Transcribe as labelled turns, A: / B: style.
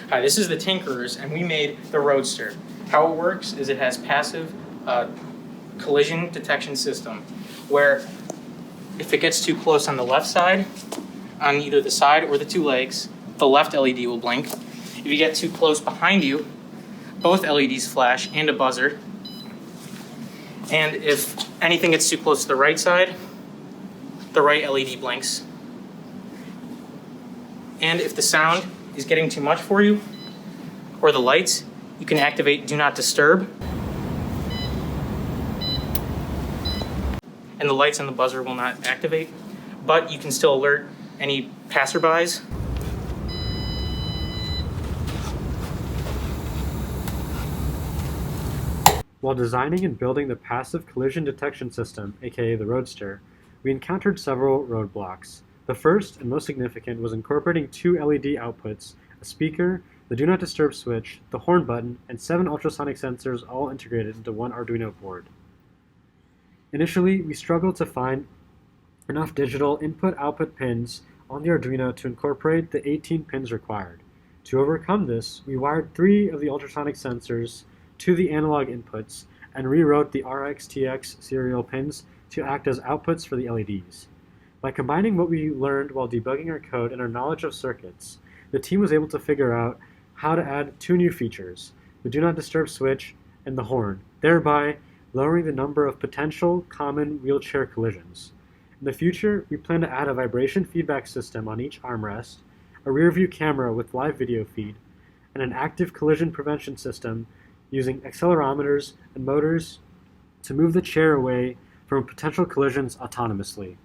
A: Hi, this is the Tinkerers, and we made the Roadster. How it works is it has passive collision detection system, where if it gets too close on the left side, on either the side or the two legs, the left LED will blink. If you get too close behind you, both LEDs flash and a buzzer. And if anything gets too close to the right side, the right LED blinks. And if the sound is getting too much for you, or the lights, you can activate Do Not Disturb. And the lights and the buzzer will not activate, but you can still alert any passerbys.
B: While designing and building the passive collision detection system, aka the Roadster, we encountered several roadblocks. The first and most significant was incorporating 2 LED outputs, a speaker, the Do Not Disturb switch, the horn button, and 7 ultrasonic sensors all integrated into one Arduino board. Initially, we struggled to find enough digital input-output pins on the Arduino to incorporate the 18 pins required. To overcome this, we wired 3 of the ultrasonic sensors to the analog inputs and rewrote the RX-TX serial pins to act as outputs for the LEDs. By combining what we learned while debugging our code and our knowledge of circuits, the team was able to figure out how to add 2 new features, the Do Not Disturb switch and the horn, thereby lowering the number of potential common wheelchair collisions. In the future, we plan to add a vibration feedback system on each armrest, a rear-view camera with live video feed, and an active collision prevention system using accelerometers and motors to move the chair away from potential collisions autonomously.